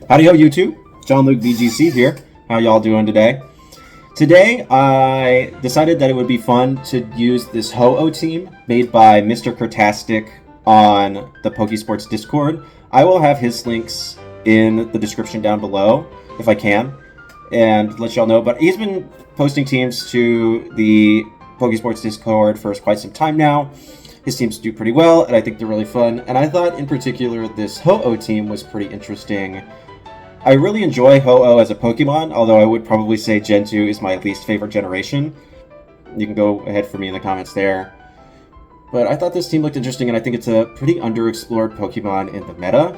Howdy ho, YouTube. Jon-Luke VGC here. How y'all doing today? Today, I decided that it would be fun to use this Ho-Oh team made by Mr. Kurtastic on the Pokesports Discord. I will have his links in the description down below, if I can, and let y'all know. But he's been posting teams to the Pokesports Discord for quite some time now. His teams do pretty well, and I think they're really fun. And I thought, in particular, this Ho-Oh team was pretty interesting. I really enjoy Ho-Oh as a Pokemon, although I would probably say Gen 2 is my least favorite generation. You can go ahead for me in the comments there. But I thought this team looked interesting, and I think it's a pretty underexplored Pokemon in the meta.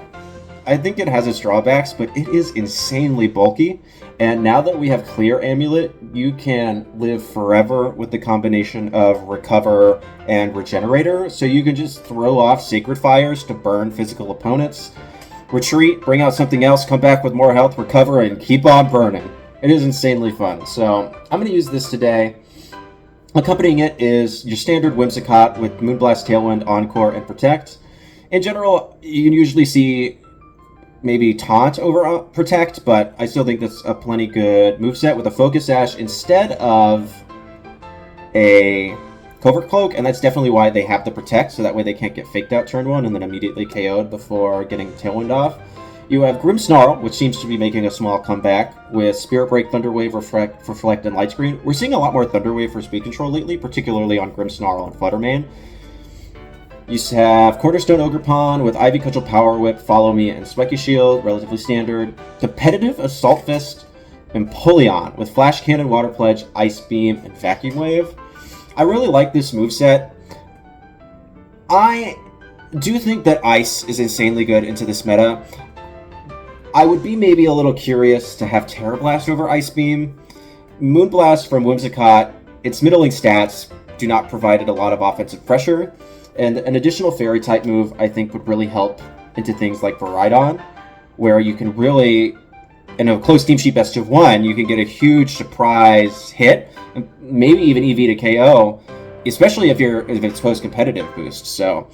I think it has its drawbacks, but it is insanely bulky. And now that we have Clear Amulet, you can live forever with the combination of Recover and Regenerator. So you can just throw off Sacred Fires to burn physical opponents. Retreat, bring out something else, come back with more health, recover, and keep on burning. It is insanely fun. So I'm going to use this today. Accompanying it is your standard Whimsicott with Moonblast, Tailwind, Encore, and Protect. In general, you can usually see maybe Taunt over Protect, but I still think that's a plenty good moveset with a Focus Sash instead of a Covert Cloak, and that's definitely why they have the Protect, so that way they can't get faked out turn 1 and then immediately KO'd before getting Tailwind off. You have Grimmsnarl, which seems to be making a small comeback with Spirit Break, Thunder Wave, Reflect, and Light Screen. We're seeing a lot more Thunder Wave for speed control lately, particularly on Grimmsnarl and Fluttermane. You have Cornerstone Ogerpon with Ivy Cudgel, Power Whip, Follow Me, and Spiky Shield, relatively standard. Competitive Assault Fist, Empoleon with Flash Cannon, Water Pledge, Ice Beam, and Vacuum Wave. I really like this moveset. I do think that Ice is insanely good into this meta. I would be maybe a little curious to have Terra Blast over Ice Beam. Moonblast from Whimsicott, its middling stats do not provide it a lot of offensive pressure. And an additional Fairy type move I think would really help into things like Varidon, where you can really, in a close team sheet best of 1, you can get a huge surprise hit, and maybe even EV to KO, especially if it's post-competitive boost. So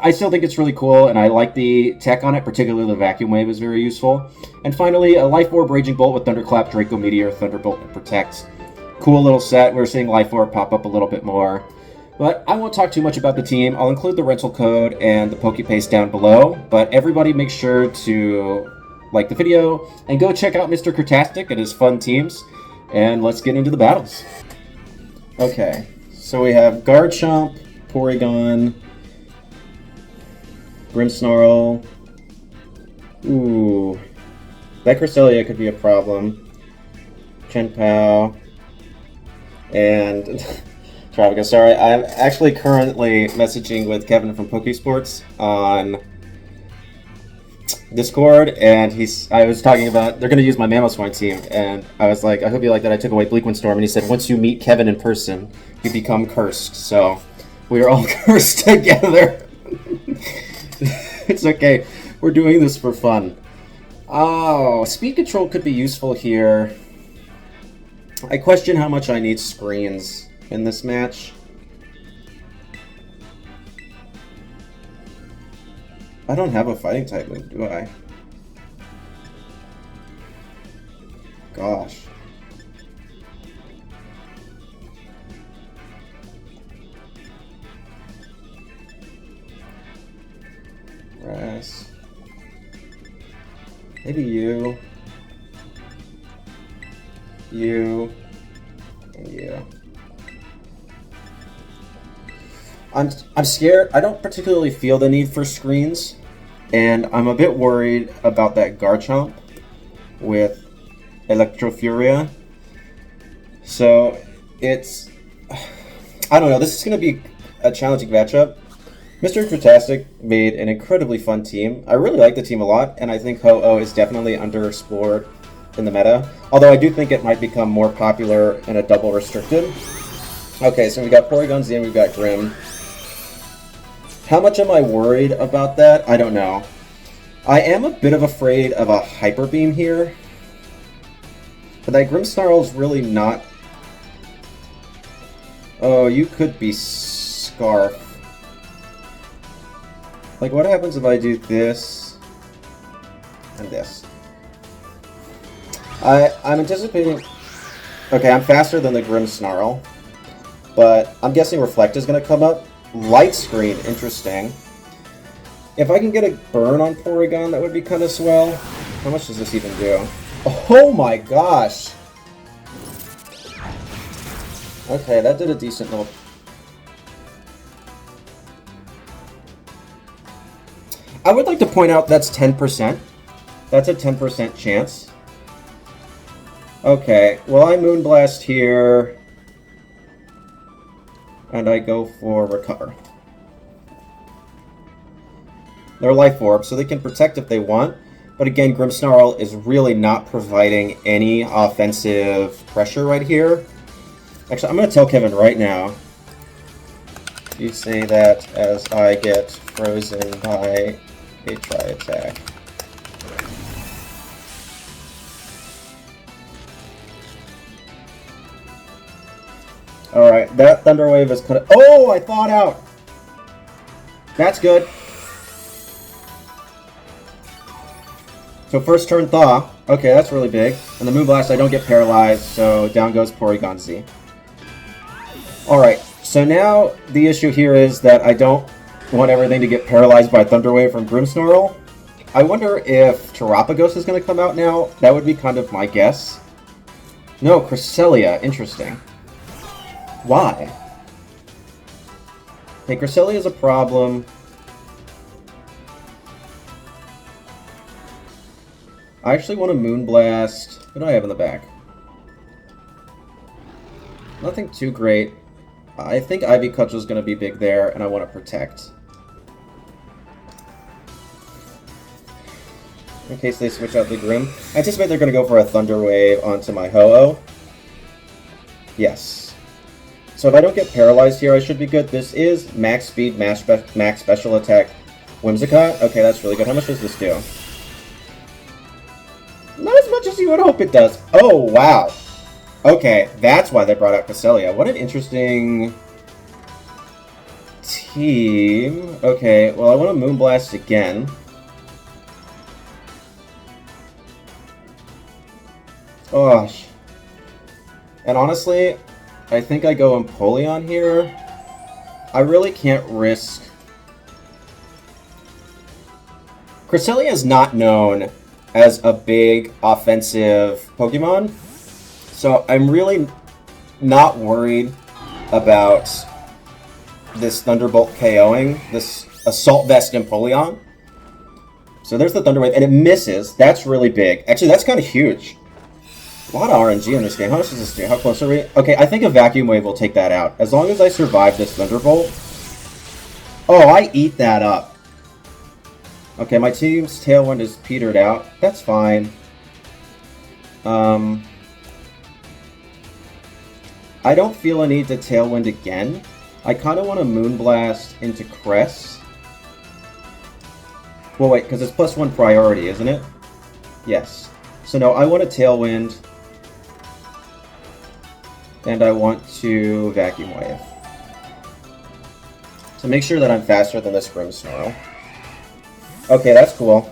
I still think it's really cool, and I like the tech on it, particularly the Vacuum Wave is very useful. And finally, a Life Orb, Raging Bolt with Thunderclap, Draco Meteor, Thunderbolt, and Protect. Cool little set. We're seeing Life Orb pop up a little bit more. But I won't talk too much about the team. I'll include the rental code and the PokePaste down below, but everybody make sure to like the video and go check out Mr. Kurtastic and his fun teams, and let's get into the battles. Okay, so we have Garchomp, Porygon, Grimmsnarl. Ooh, that Cresselia could be a problem. Chenpao, and Travica. Sorry, I'm actually currently messaging with Kevin from Pokesports on Discord, and I was talking about they're going to use my Mamoswine team, and I was like, I hope you like that I took away Bleakwind Storm, and he said, once you meet Kevin in person, you become cursed. So we are all cursed together. It's okay. We're doing this for fun. Oh, speed control could be useful here. I question how much I need screens in this match. I don't have a fighting type move, do I? Gosh. Grass. Maybe you. You. And you. I'm scared. I don't particularly feel the need for screens, and I'm a bit worried about that Garchomp with Electrofuria. So it's, I don't know, this is going to be a challenging matchup. Mr. Kurtastic made an incredibly fun team. I really like the team a lot, and I think Ho-Oh is definitely underexplored in the meta, although I do think it might become more popular in a double restricted. Okay, so we got Porygon Z and we've got Grimm. How much am I worried about that? I don't know. I am a bit of afraid of a Hyper Beam here. But that Grimmsnarl is really not... Oh, you could be Scarf. Like, what happens if I do this and this? I'm anticipating... Okay, I'm faster than the Grim Snarl. But I'm guessing Reflect is going to come up. Light Screen, interesting. If I can get a burn on Porygon, that would be kind of swell. How much does this even do? Oh my gosh! Okay, that did a decent little... I would like to point out that's 10%. That's a 10% chance. Okay, well I Moonblast here. And I go for Recover. They're Life Orb, so they can protect if they want. But again, Grimmsnarl is really not providing any offensive pressure right here. Actually, I'm going to tell Kevin right now. You say that as I get frozen by a Tri-Attack. Alright, that Thunder Wave is kind of... Oh, I thawed out! That's good. So first turn Thaw. Okay, that's really big. And the Moonblast, I don't get paralyzed, so down goes Porygon Z. Alright, so now the issue here is that I don't want everything to get paralyzed by Thunder Wave from Grimmsnarl. I wonder if Terapagos is going to come out now. That would be kind of my guess. No, Cresselia. Interesting. Why? Okay, Cresselia is a problem. I actually want to Moonblast. What do I have in the back? Nothing too great. I think Ivy Cudgel is going to be big there, and I want to protect. In case they switch out the Grim. I anticipate they're going to go for a Thunder Wave onto my Ho-Oh. Yes. So if I don't get paralyzed here, I should be good. This is max speed, max special attack, Whimsicott. Okay, that's really good. How much does this do? Not as much as you would hope it does. Oh, wow. Okay, that's why they brought out Cresselia. What an interesting team. Okay, well, I want to Moonblast again. Gosh. And honestly, I think I go Empoleon here. I really can't risk... Cresselia is not known as a big offensive Pokemon, so I'm really not worried about this Thunderbolt KOing this Assault Vest Empoleon. So there's the Thunder Wave, and it misses. That's really big. Actually, that's kind of huge. A lot of RNG in this game. How much does this do? How close are we? Okay, I think a Vacuum Wave will take that out. As long as I survive this Thunderbolt. Oh, I eat that up. Okay, my team's Tailwind is petered out. That's fine. I don't feel a need to Tailwind again. I kind of want to Moonblast into Cress. Well, wait, because it's +1 priority, isn't it? Yes. So no, I want to Tailwind. And I want to Vacuum Wave. So make sure that I'm faster than this Grimmsnarl. Okay, that's cool.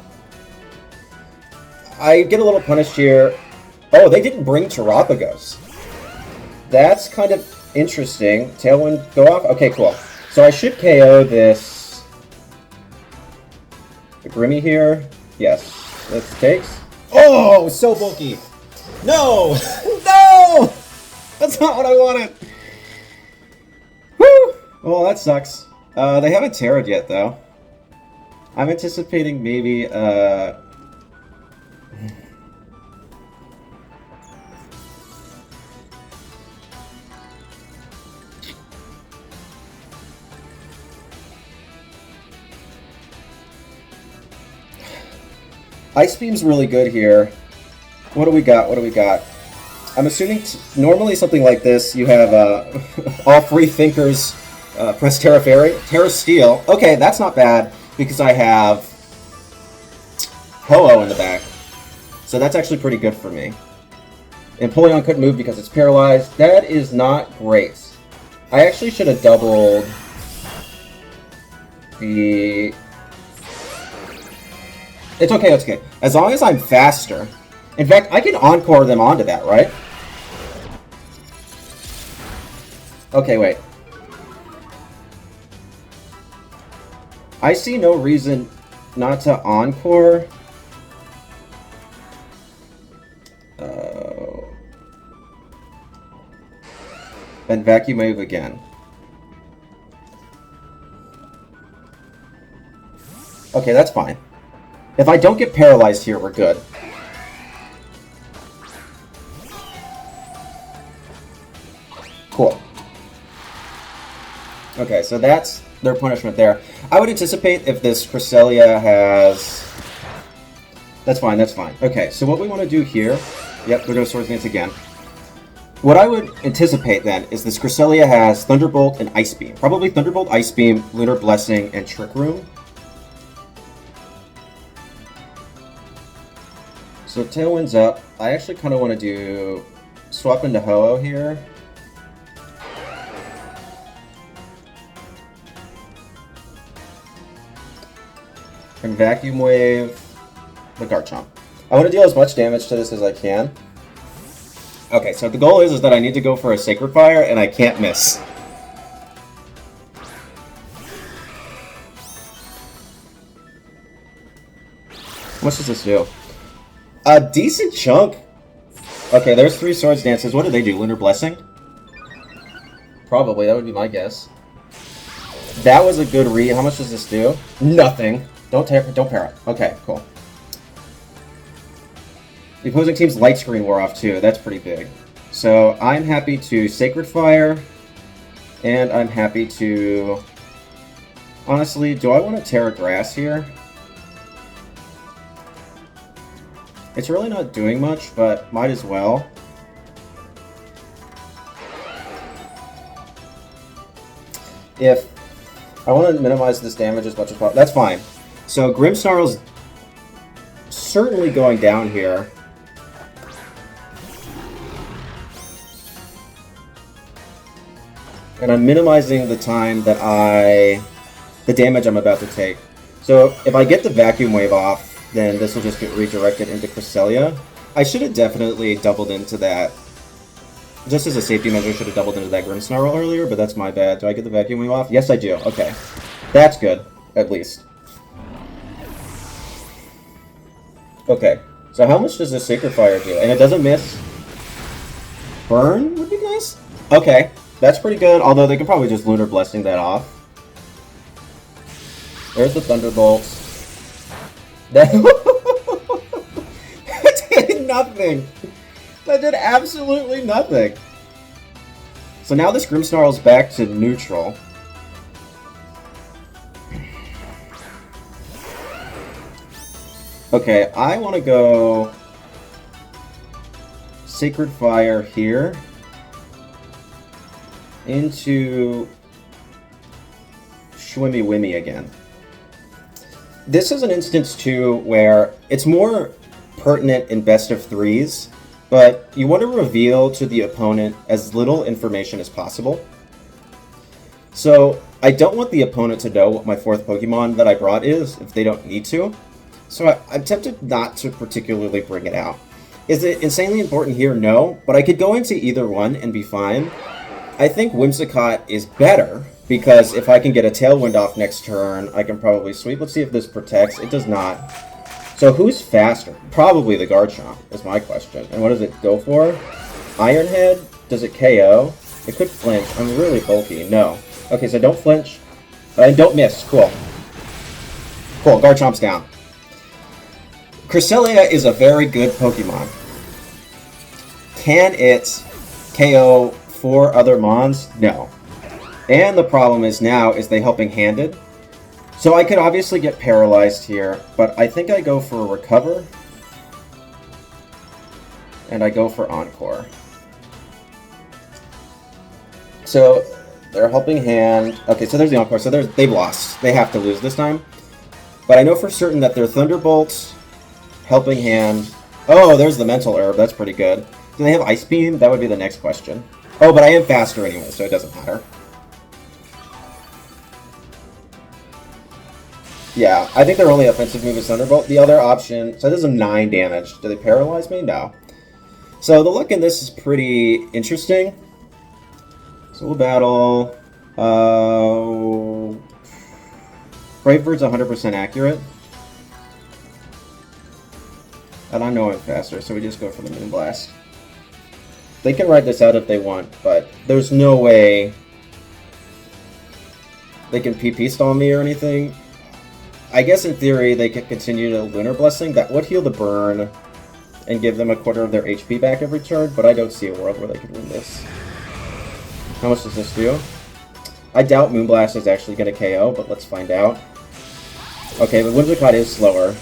I get a little punished here. Oh, they didn't bring Terapagos. That's kind of interesting. Tailwind go off? Okay, cool. So I should KO this... the Grimmy here. Yes. This takes... Oh, so bulky! No! No! That's not what I wanted! Woo! Well, that sucks. They haven't Terra'd yet, though. I'm anticipating maybe, Ice Beam's really good here. What do we got? What do we got? I'm assuming normally something like this, you have all free thinkers press Terra Fairy. Terra Steel. Okay, that's not bad because I have Ho-Oh in the back. So that's actually pretty good for me. Empoleon couldn't move because it's paralyzed. That is not great. I actually should have doubled the... It's okay, it's okay. As long as I'm faster, In fact, I can encore them onto that, right? Okay, wait. I see no reason not to encore. And vacuum wave again. Okay, that's fine. If I don't get paralyzed here, we're good. Cool. Okay, so that's their punishment there. I would anticipate if this Cresselia has... That's fine, that's fine. Okay, so what we want to do here... Yep, we're going to Swords Dance again. What I would anticipate then is this Cresselia has Thunderbolt and Ice Beam. Probably Thunderbolt, Ice Beam, Lunar Blessing, and Trick Room. So Tailwind's up. I actually kind of want to do... Swap into Ho-Oh here. And Vacuum Wave the Garchomp. I want to deal as much damage to this as I can. Okay, so the goal is that I need to go for a Sacred Fire, and I can't miss. How much does this do? A decent chunk. Okay, there's 3 Swords Dances. What do they do? Lunar Blessing? Probably, that would be my guess. That was a good read. How much does this do? Nothing. Don't para. Okay, cool. The opposing team's light screen wore off too. That's pretty big. So I'm happy to Sacred Fire, and I'm happy to... Honestly, do I want to Terra Grass here? It's really not doing much, but might as well. If I want to minimize this damage as much as possible, that's fine. So Grimmsnarl's certainly going down here. And I'm minimizing the time that the damage I'm about to take. So if I get the Vacuum Wave off, then this will just get redirected into Cresselia. I should have definitely doubled into that. Just as a safety measure, I should have doubled into that Grimmsnarl earlier, but that's my bad. Do I get the Vacuum Wave off? Yes, I do. Okay. That's good, at least. Okay. So how much does this Sacred Fire do? And it doesn't miss. Burn would be nice? Okay. That's pretty good, although they can probably just Lunar Blessing that off. There's the Thunderbolts. That did nothing. That did absolutely nothing. So now this Grimmsnarl's back to neutral. Okay, I want to go Sacred Fire here into Shwimmy Wimmy again. This is an instance too where it's more pertinent in best of threes, but you want to reveal to the opponent as little information as possible. So I don't want the opponent to know what my 4th Pokemon that I brought is if they don't need to. So I'm tempted not to particularly bring it out. Is it insanely important here? No, but I could go into either one and be fine. I think Whimsicott is better, because if I can get a Tailwind off next turn, I can probably sweep. Let's see if this protects. It does not. So who's faster? Probably the Garchomp, is my question. And what does it go for? Iron Head? Does it KO? It could flinch. I'm really bulky. No. Okay, so don't flinch. Don't miss. Cool. Cool, Garchomp's down. Cresselia is a very good Pokemon. Can it KO 4 other Mons? No. And the problem is now is they Helping Handed. So I could obviously get paralyzed here, but I think I go for Recover. And I go for Encore. So they're Helping Hand. Okay, so there's the Encore. So they've lost. They have to lose this time. But I know for certain that their Thunderbolts, Helping Hand. Oh, there's the Mental Herb. That's pretty good. Do they have Ice Beam? That would be the next question. Oh, but I am faster anyway, so it doesn't matter. Yeah, I think their only offensive move is Thunderbolt. The other option, so this is a 9 damage. Do they paralyze me? No. So the look in this is pretty interesting. So we'll battle. Brave Bird's 100% accurate. And I know I'm faster, so we just go for the Moonblast. They can ride this out if they want, but there's no way they can PP stall me or anything. I guess in theory they could continue to Lunar Blessing. That would heal the burn and give them a quarter of their HP back every turn, but I don't see a world where they could win this. How much does this do? I doubt Moonblast is actually going to KO, but let's find out. Okay, but Whimsicott is slower.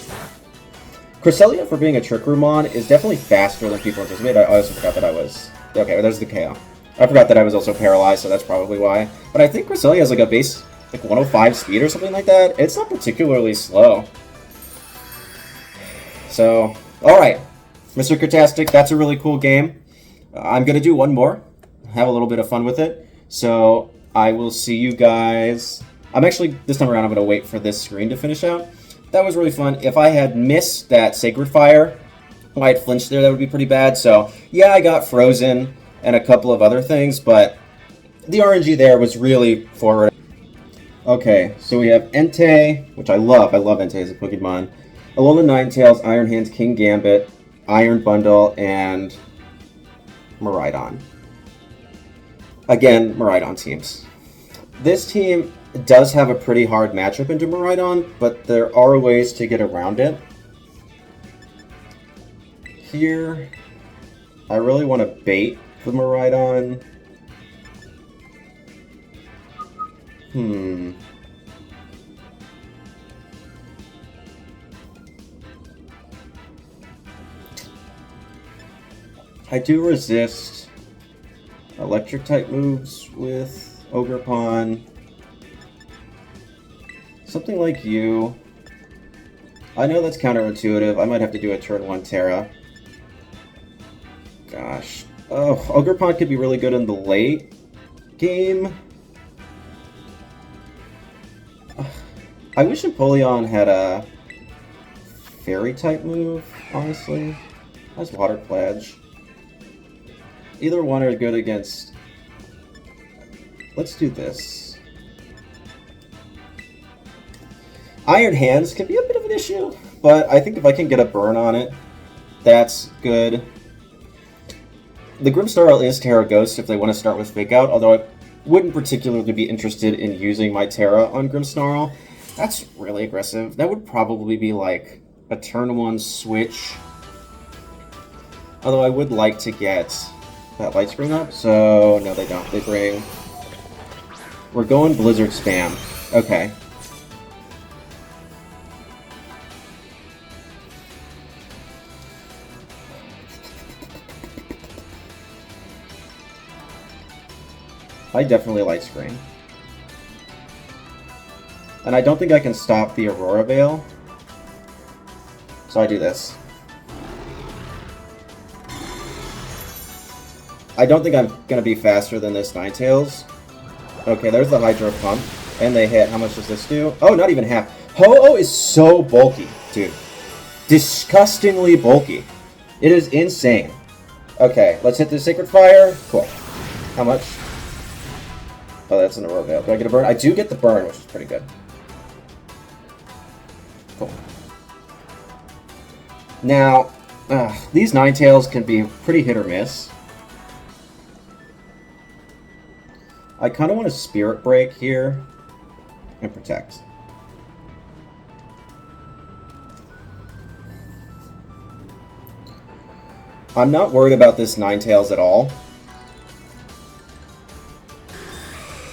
Cresselia, for being a Trick Room mon, is definitely faster than people anticipate. I also forgot that I was... Okay, there's the KO. I forgot that I was also paralyzed, so that's probably why. But I think Cresselia has like a base... like 105 speed or something like that. It's not particularly slow. So, alright. Mr. Crtastic, that's a really cool game. I'm going to do one more. Have a little bit of fun with it. So, I will see you guys... I'm actually, this time around, I'm going to wait for this screen to finish out. That was really fun. If I had missed that Sacred Fire, if I had flinched there, that would be pretty bad. So, yeah, I got frozen and a couple of other things, but the RNG there was really forward. Okay, so we have Entei, which I love. I love Entei as a Pokemon. Alola Ninetales, Iron Hands, King Gambit, Iron Bundle, and Miraidon. Again, Miraidon teams. This team does have a pretty hard matchup into Miraidon, but there are ways to get around it. Here, I really want to bait the Miraidon. I do resist electric type moves with Ogerpon. Something like you. I know that's counterintuitive. I might have to do a turn 1 Terra. Gosh. Oh, Ogerpon could be really good in the late game. I wish Empoleon had a fairy type move, honestly. That's Water Pledge. Either one are good against... Let's do this. Iron Hands can be a bit of an issue, but I think if I can get a burn on it, that's good. The Grimmsnarl is Terra Ghost if they want to start with Fake Out, although I wouldn't particularly be interested in using my Terra on Grimmsnarl. That's really aggressive. That would probably be like a turn 1 switch. Although I would like to get that Light Spring up, so no they don't. They bring... We're going Blizzard Spam. Okay. I definitely Light Screen. And I don't think I can stop the Aurora Veil. So I do this. I don't think I'm going to be faster than this Ninetales. Okay, there's the Hydro Pump. And they hit. How much does this do? Oh, not even half. Ho-Oh is so bulky, dude. Disgustingly bulky. It is insane. Okay, let's hit the Sacred Fire. Cool. How much? Oh, that's an Aurora Veil. Do I get a burn? I do get the burn, which is pretty good. Cool. Now, these Ninetales can be pretty hit or miss. I kind of want to Spirit Break here and Protect. I'm not worried about this Ninetales at all.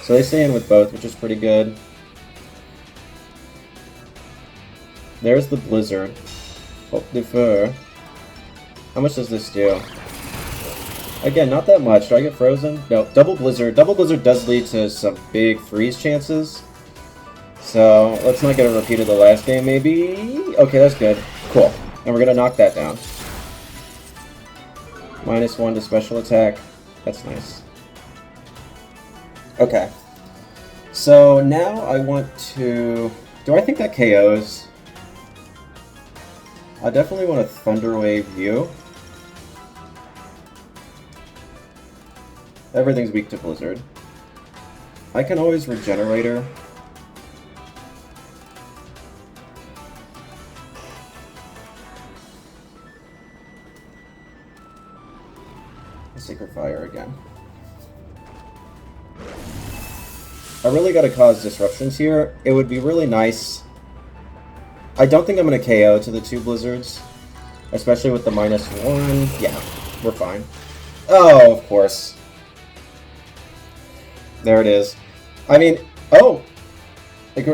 So they stay in with both, which is pretty good. There's the Blizzard. Oh, defer. How much does this do? Again, not that much. Do I get frozen? No, Double Blizzard. Double Blizzard does lead to some big freeze chances. So, let's not get a repeat of the last game, maybe? Okay, that's good. Cool. And we're gonna knock that down. -1 to special attack. That's nice. Okay. So, now I want to Do I think that KOs? I definitely want a Thunder Wave you. Everything's weak to Blizzard. I can always regenerate her. Sacred Fire again. I really gotta cause disruptions here. It would be really nice. I don't think I'm gonna KO to the 2 Blizzards. Especially with the -1. Yeah, we're fine. Oh, of course. There it is. I mean, oh!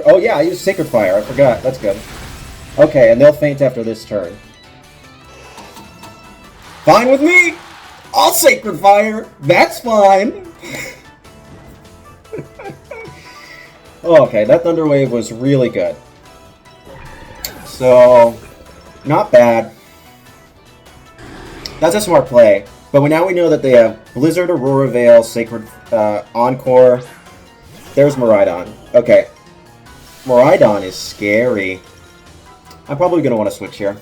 Oh yeah, I used Sacred Fire, I forgot. That's good. Okay, and they'll faint after this turn. Fine with me! I'll Sacred Fire! That's fine! Oh, okay, that Thunder Wave was really good. So, not bad. That's a smart play. But now we know that they have Blizzard, Aurora Veil, Sacred Encore. There's Miraidon. Okay. Miraidon is scary. I'm probably going to want to switch here.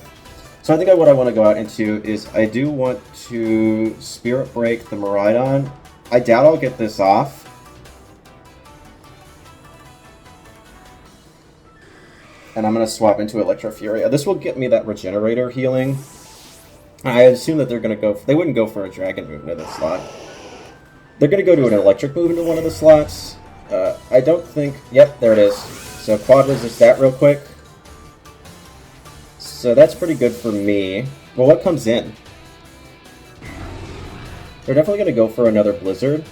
So I think what I want to go out into is I do want to Spirit Break the Miraidon. I doubt I'll get this off. And I'm going to swap into Electrofuria. This will get me that Regenerator healing. I assume that they're going to go... They wouldn't go for a Dragon move into this slot. They're going to go to an Electric move into one of the slots. I don't think... Yep, there it is. So Quad Resist that real quick. So that's pretty good for me. Well, what comes in? They're definitely going to go for another Blizzard.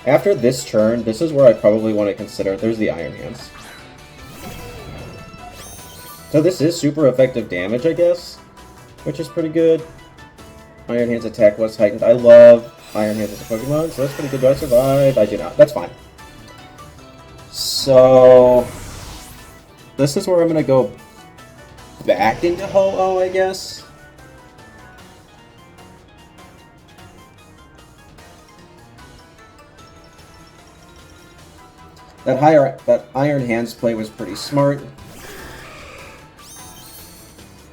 After this turn, this is where I probably want to consider... There's the Iron Hands. So this is super effective damage, I guess. Which is pretty good. Iron Hand's attack was heightened. I love Iron Hands as a Pokemon, so that's pretty good. Do I survive? I do not. That's fine. So... This is where I'm going to go back into Ho-Oh, I guess. That Iron Hands play was pretty smart.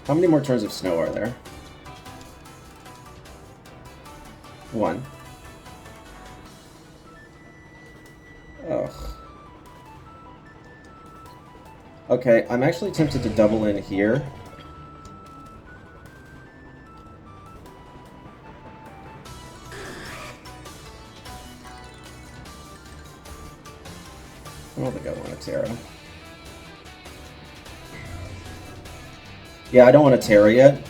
How many more turns of snow are there? 1. Ugh. Okay, I'm actually tempted to double in here. I don't think I want a Terra. Yeah, I don't want a Terra yet.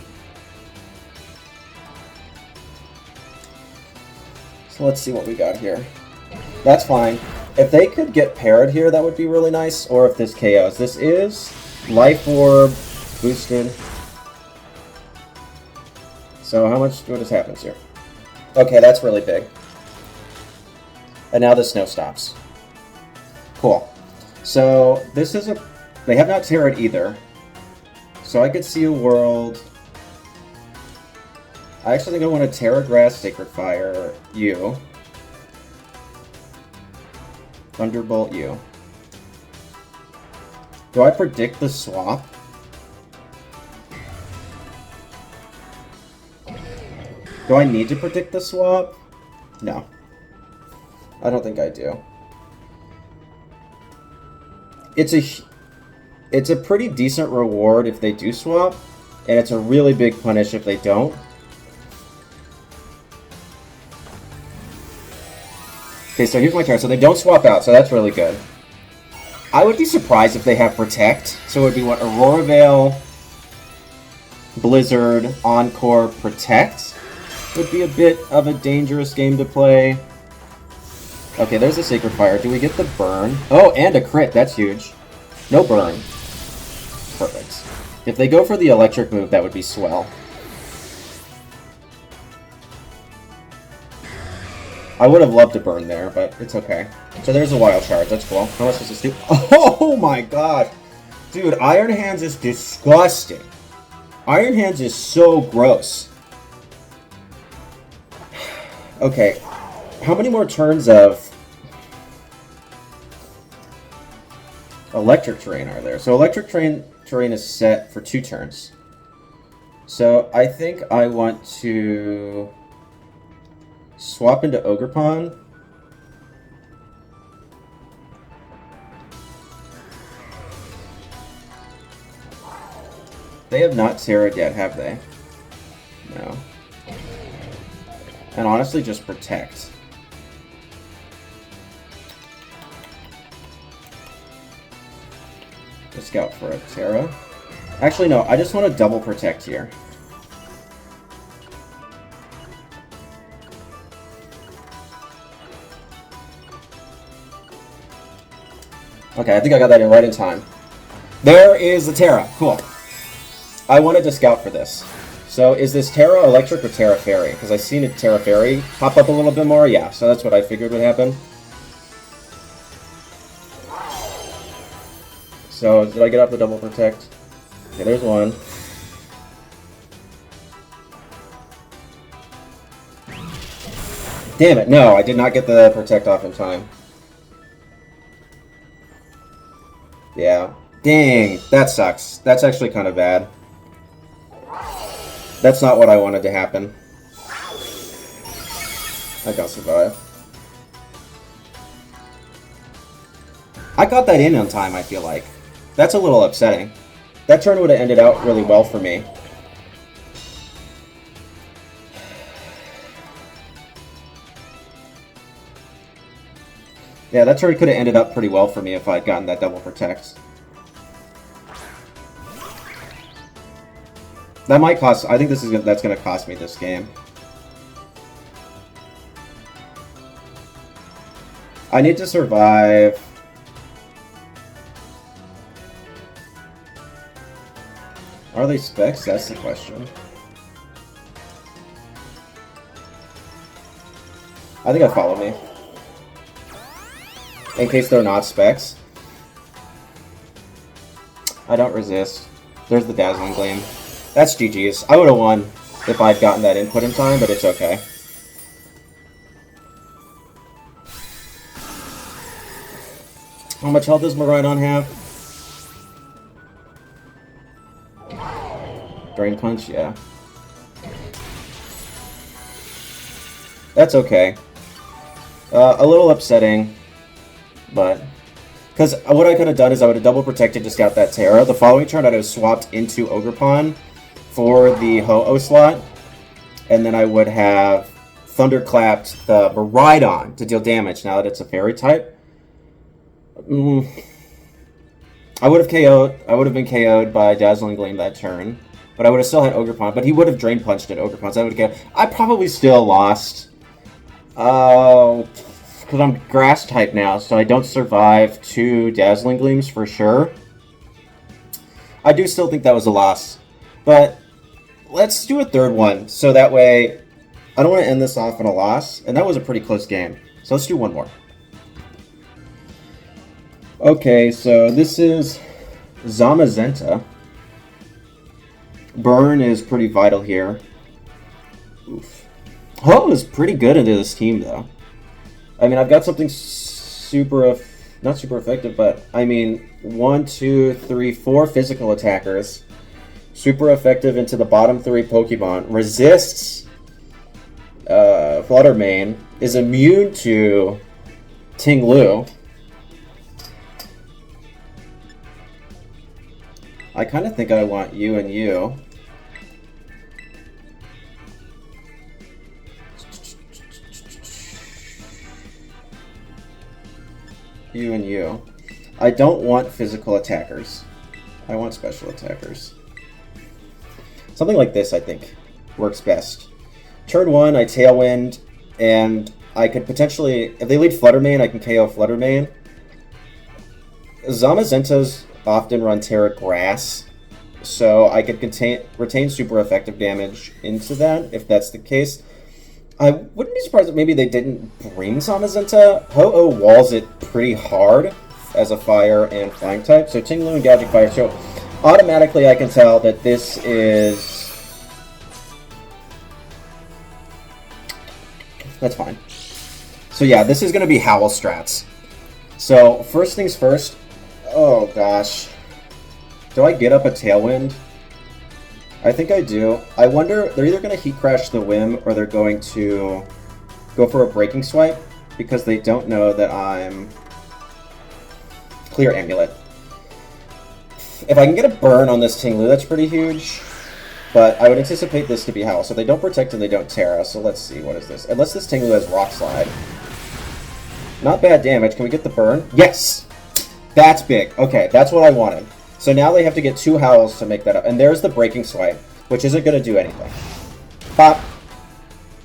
So let's see what we got here. That's fine. If they could get parried here, that would be really nice. Or if this KOs. This is Life Orb boosted. So how much what just happens here? Okay, that's really big. And now the snow stops. Cool. So this is a... They have not Terra'd either. So I could see a world... I actually think I want to Terra Grass, Sacred Fire, you. Thunderbolt, you. Do I predict the swap? Do I need to predict the swap? No. I don't think I do. It's a pretty decent reward if they do swap, and it's a really big punish if they don't. Okay, so here's my turn. So they don't swap out, so that's really good. I would be surprised if they have Protect. So it would be what? Aurora Veil, Blizzard, Encore, Protect. Would be a bit of a dangerous game to play. Okay, there's a Sacred Fire. Do we get the burn? Oh, and a crit. That's huge. No burn. Perfect. If they go for the electric move, that would be swell. I would have loved to burn there, but it's okay. So there's a wild charge. That's cool. How much does this do? Oh my god! Dude, Iron Hands is disgusting. Iron Hands is so gross. Okay. How many more turns of... Electric terrain are there. So electric terrain is set for 2 turns. So I think I want to swap into Ogerpon. They have not Terra'd yet, have they? No. And honestly, just protect. Just scout for a Terra. Actually, no, I just want to double protect here. Okay, I think I got that in right in time. There is the Terra. Cool. I wanted to scout for this. So is this Terra Electric or Terra Fairy? Because I've seen a Terra Fairy pop up a little bit more. Yeah, so that's what I figured would happen. So did I get up the double protect? Okay, there's one. Damn it, no, I did not get the protect off in time. Yeah. Dang, that sucks. That's actually kind of bad. That's not what I wanted to happen. I got survive. I got that in on time, I feel like. That's a little upsetting. That turn would have ended out really well for me. Yeah, that turn could have ended up pretty well for me if I'd gotten that double protect. That might cost... I think that's going to cost me this game. I need to survive... Are they specs? That's the question. I think I follow me. In case they're not specs. I don't resist. There's the Dazzling Gleam. That's GG's. I would have won if I'd gotten that input in time, but it's okay. How much health does Miraidon have? Drain Punch, yeah. That's okay. A little upsetting, but... Because what I could have done is I would have double protected to scout that Terra. The following turn I'd have swapped into Ogerpon for the Ho-Oh slot, and then I would have Thunderclapped the Miraidon to deal damage now that it's a Fairy type. I would have KO'd. I would have been KO'd by Dazzling Gleam that turn, but I would have still had Ogerpon. But he would have Drain Punched at Ogerpon, so I would have. I probably still lost. Because I'm Grass type now, so I don't survive 2 Dazzling Gleams for sure. I do still think that was a loss, but let's do a third one, so that way I don't want to end this off on a loss, and that was a pretty close game. So let's do one more. Okay, so this is Zamazenta. Burn is pretty vital here. Oof. Ho is pretty good into this team, though. I mean, I've got something not super effective, but I mean, 1, 2, 3, 4 physical attackers. Super effective into the bottom 3 Pokemon. Resists Fluttermane. Is immune to Ting-Lu. I kind of think I want you and you. You and you. I don't want physical attackers. I want special attackers. Something like this, I think, works best. Turn 1, I Tailwind, and I could potentially... If they lead Fluttermane, I can KO Fluttermane. Zamazentas often run Terra Grass, so I could retain super effective damage into that, if that's the case. I wouldn't be surprised if maybe they didn't bring Zamazenta. Ho-Oh walls it pretty hard as a fire and flying type, so Ting-Lu and Gadget Fire. So automatically I can tell that this is... That's fine. So yeah, this is going to be Howl strats. So first things first, Oh gosh. Do I get up a Tailwind? I think I do. I wonder, they're either going to Heat Crash the Whim or they're going to go for a Breaking Swipe because they don't know that I'm Clear Amulet. If I can get a burn on this Tinglu, that's pretty huge. But I would anticipate this to be Howl. So they don't Protect and they don't Terra. So let's see, what is this? Unless this Tinglu has Rock Slide. Not bad damage. Can we get the burn? Yes! That's big. Okay, that's what I wanted. So now they have to get 2 Howls to make that up. And there's the Breaking Swipe, which isn't going to do anything. Pop!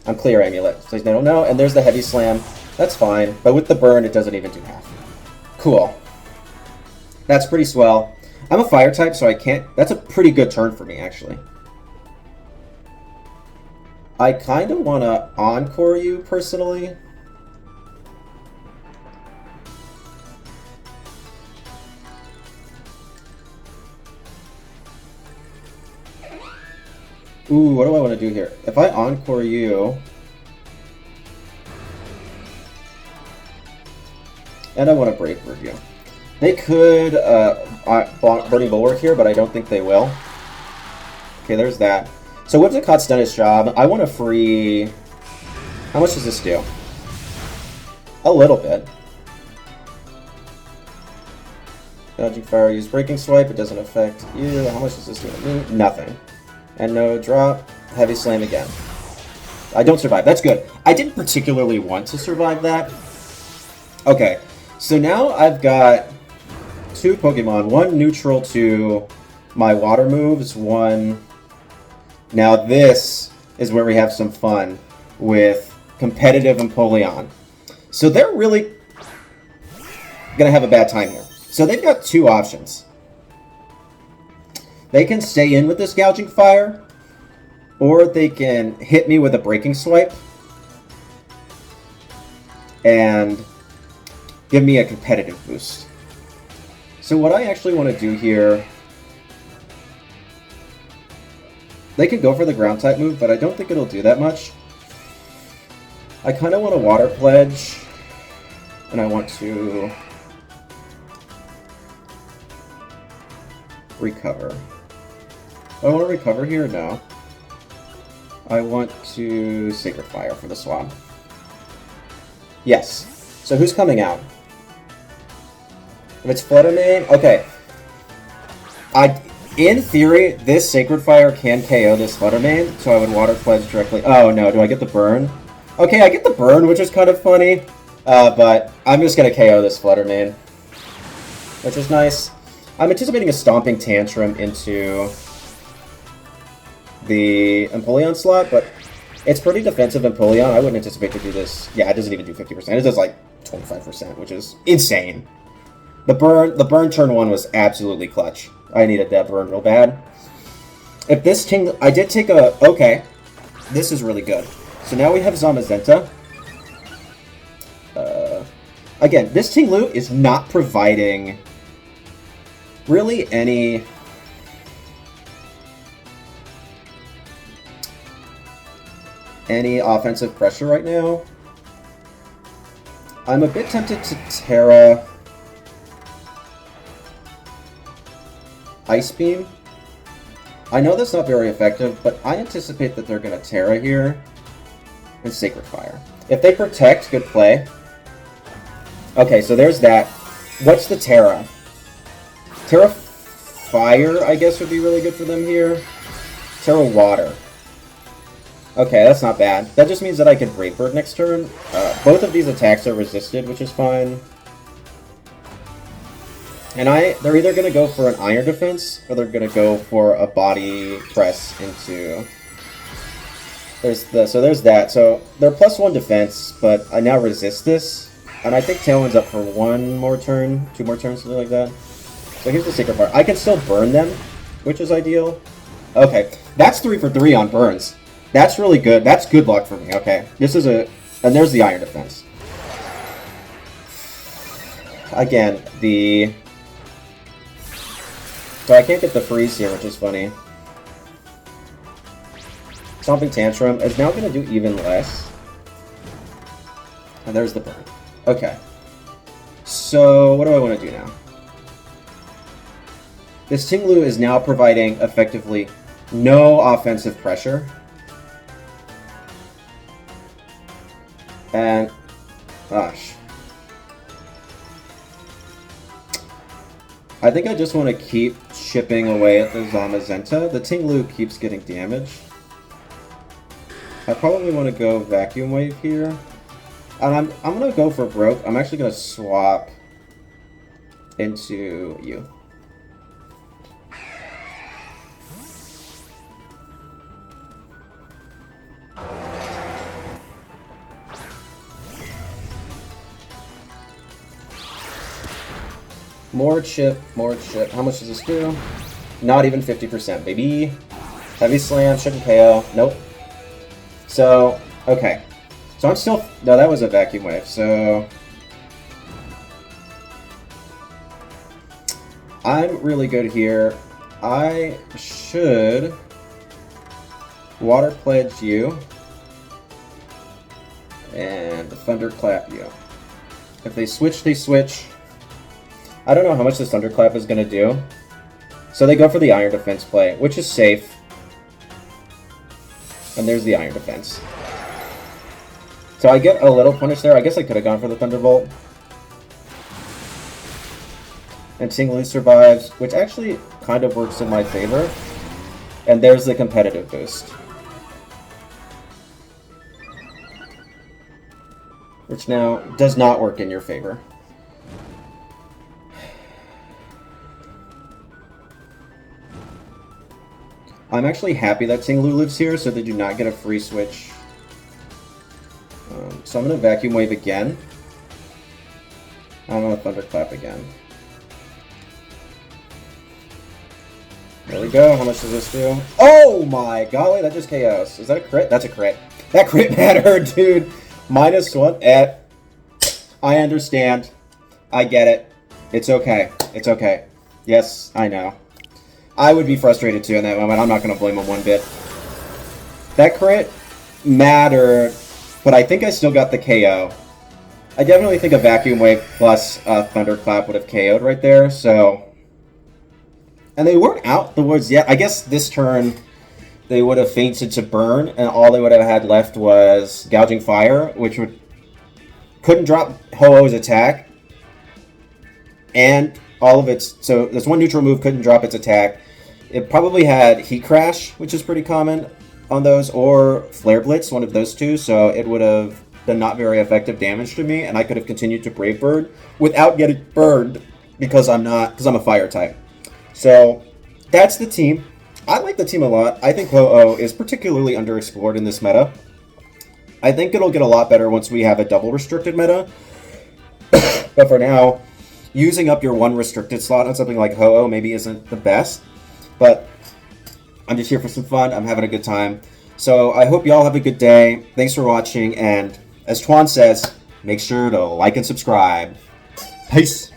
I'm Clear Amulet. So they don't know. And there's the Heavy Slam. That's fine. But with the burn, it doesn't even do half. Cool. That's pretty swell. I'm a Fire type, so I can't... That's a pretty good turn for me, actually. I kind of want to Encore you, personally. Ooh, what do I want to do here? If I Encore you... And I want to Brave Bird you. They could Burning Bulwark here, but I don't think they will. Okay, there's that. So Whimsicott's done his job. I want to free... How much does this do? A little bit. Dodging Fire, use Breaking Swipe. It doesn't affect you. How much does this do to me? Nothing. And no drop. Heavy Slam again. I don't survive. That's good. I didn't particularly want to survive that. Okay. So now I've got 2 Pokemon. One neutral to my water moves. One... Now this is where we have some fun with competitive Empoleon. So they're really going to have a bad time here. So they've got 2 options. They can stay in with this Gouging Fire, or they can hit me with a Breaking Swipe and give me a competitive boost. So what I actually want to do here... They can go for the ground type move, but I don't think it'll do that much. I kind of want to Water Pledge, and I want to recover. Do I want to recover here? No. I want to Sacred Fire for the swap. Yes. So who's coming out? If it's Flutter Mane, okay. In theory, this Sacred Fire can KO this Flutter Mane, so I would Water Pledge directly. Oh no, do I get the burn? Okay, I get the burn, which is kind of funny, but I'm just going to KO this Flutter Mane, which is nice. I'm anticipating a Stomping Tantrum into the Empoleon slot, but it's pretty defensive Empoleon. I wouldn't anticipate to do this. Yeah, it doesn't even do 50%. It does like 25%, which is insane. The burn turn 1 was absolutely clutch. I needed that burn real bad. If this Ting... I did take a... Okay. This is really good. So now we have Zamazenta. Again, this Tinglu is not providing really any... offensive pressure right now. I'm a bit tempted to Terra... Ice Beam. I know that's not very effective, but I anticipate that they're going to Terra here and Sacred Fire. If they Protect, good play. Okay, so there's that. What's the Terra? Terra Fire, I guess, would be really good for them here. Terra Water. Okay, that's not bad. That just means that I can Brave Bird next turn. Both of these attacks are resisted, which is fine. And they're either going to go for an Iron Defense, or they're going to go for a Body Press into... So there's that. So they're +1 defense, but I now resist this. And I think Tailwind's up for 1 more turn, 2 more turns, something like that. So here's the Sacred Fire. I can still burn them, which is ideal. Okay, that's 3 for 3 on burns. That's really good. That's good luck for me. Okay, this is a... And there's the Iron Defense. Again, the... So I can't get the freeze here, which is funny. Stomping Tantrum is now going to do even less. And there's the burn. Okay. So, what do I want to do now? This Ting-Lu is now providing effectively no offensive pressure. And, gosh. I think I just want to keep chipping away at the Zamazenta. The Ting-Lu keeps getting damage. I probably want to go Vacuum Wave here. And I'm going to go for broke. I'm actually going to swap into you. More chip, more chip. How much does this do? Not even 50%, baby. Heavy Slam, shouldn't KO. Nope. So, okay. So I'm still... No, that was a Vacuum Wave, so... I'm really good here. I should... Water Pledge you. And Thunderclap you. If they switch, they switch. I don't know how much this Thunderclap is going to do. So they go for the Iron Defense play, which is safe. And there's the Iron Defense. So I get a little punish there. I guess I could have gone for the Thunderbolt. And Ting-Lu survives, which actually kind of works in my favor. And there's the competitive boost. Which now does not work in your favor. I'm actually happy that Ting-Lu lives here, so they do not get a free switch. So I'm going to Vacuum Wave again. I'm going to Thunderclap again. There we go. How much does this do? Oh my golly, that just KOs. Is that a crit? That's a crit. That crit mattered, dude. -1. I understand. I get it. It's okay. It's okay. Yes, I know. I would be frustrated too in that moment. I'm not going to blame him one bit. That crit mattered, but I think I still got the KO. I definitely think a Vacuum Wave plus a Thunderclap would have KO'd right there, so... And they weren't out the woods yet. I guess this turn they would have fainted to burn, and all they would have had left was Gouging Fire, which couldn't drop Ho-Oh's attack. And all of its... So this one neutral move couldn't drop its attack. It probably had Heat Crash, which is pretty common on those, or Flare Blitz, one of those two, so it would have done not very effective damage to me, and I could have continued to Brave Bird without getting burned because I'm a fire type. So that's the team. I like the team a lot. I think Ho-Oh is particularly underexplored in this meta. I think it'll get a lot better once we have a double restricted meta. But for now, using up your one restricted slot on something like Ho-Oh maybe isn't the best. But I'm just here for some fun. I'm having a good time. So I hope y'all have a good day. Thanks for watching. And as Twan says, make sure to like and subscribe. Peace.